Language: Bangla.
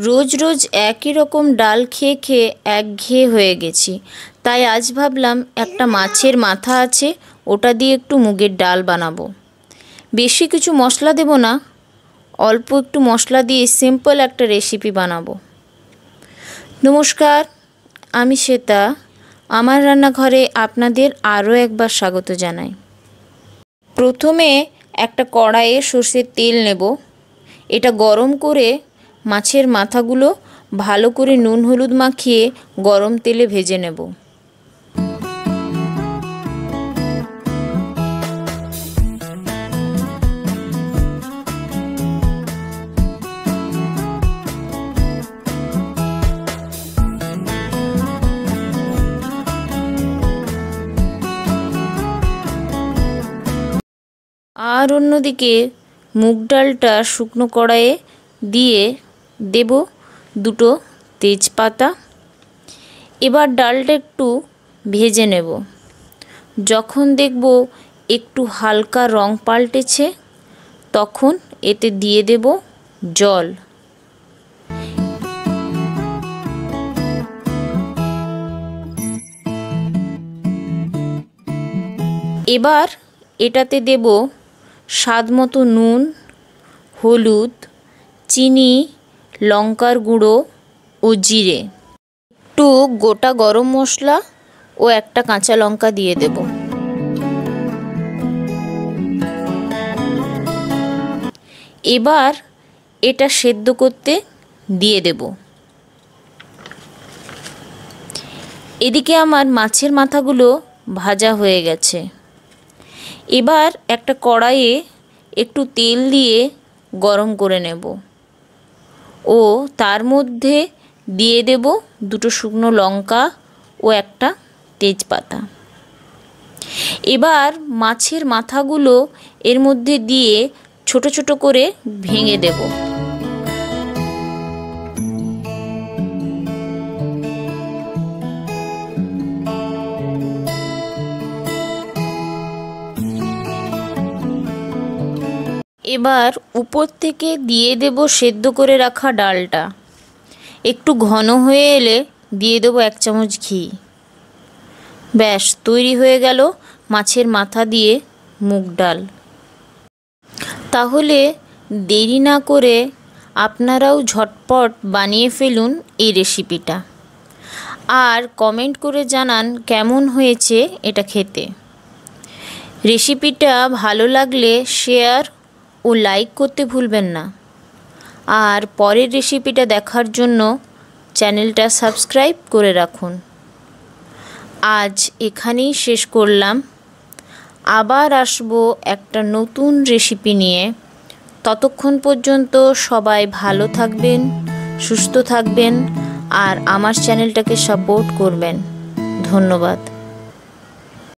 রোজ রোজ একই রকম ডাল খেয়ে খেয়ে একঘেয়ে হয়ে গেছি। তাই আজ ভাবলাম একটা মাছের মাথা আছে, ওটা দিয়ে একটু মুগের ডাল বানাবো। বেশি কিছু মশলা দেব না, অল্প একটু মশলা দিয়ে সিম্পল একটা রেসিপি বানাবো। নমস্কার, আমি শ্বেতা। আমার রান্নাঘরে আপনাদের আরও একবার স্বাগত জানাই। প্রথমে একটা কড়াইয়ে সর্ষের তেল নেব। এটা গরম করে মাছের মাথাগুলো ভালো করে নুন হলুদ মাখিয়ে গরম তেলে ভেজে নেব। আর অন্যদিকে মুগ ডালটা শুকনো কড়াইয়ে দিয়ে দেব দুটো তেজপাতা। এবার ডালটা একটু ভেজে নেব। যখন দেখব একটু হালকা রং পাল্টেছে, তখন এতে দিয়ে দেব জল। এবার এটাতে দেব স্বাদ মতো নুন, হলুদ, চিনি, লঙ্কার গুঁড়ো ও জিরে, একটু গোটা গরম মশলা ও একটা কাঁচা লঙ্কা দিয়ে দেব। এবার এটা সেদ্ধ করতে দিয়ে দেব। এদিকে আমার মাছের মাথাগুলো ভাজা হয়ে গেছে। এবার একটা কড়াইয়ে একটু তেল দিয়ে গরম করে নেব ও তার মধ্যে দিয়ে দেব দুটো শুকনো লঙ্কা ও একটা তেজপাতা। এবার মাছের মাথাগুলো এর মধ্যে দিয়ে ছোট ছোট করে ভেঙে দেব। এবার উপর থেকে দিয়ে দেব সেদ্ধ করে রাখা ডালটা। একটু ঘন হয়ে এলে দিয়ে দেব 1 চামচ ঘি। ব্যাস, তৈরি হয়ে গেল মাছের মাথা দিয়ে মুগ ডাল। তাহলে দেরি না করে আপনারাও ঝটপট বানিয়ে ফেলুন এই রেসিপিটা, আর কমেন্ট করে জানান কেমন হয়েছে এটা খেতে। রেসিপিটা ভালো লাগলে শেয়ার ও লাইক করতে ভুলবেন না। আর পরের রেসিপিটা দেখার জন্য চ্যানেলটা সাবস্ক্রাইব করে রাখুন। আজ এখানেই শেষ করলাম। আবার আসবো একটা নতুন রেসিপি নিয়ে। ততক্ষণ পর্যন্ত সবাই ভালো থাকবেন, সুস্থ থাকবেন আর আমার চ্যানেলটাকে সাপোর্ট করবেন। ধন্যবাদ।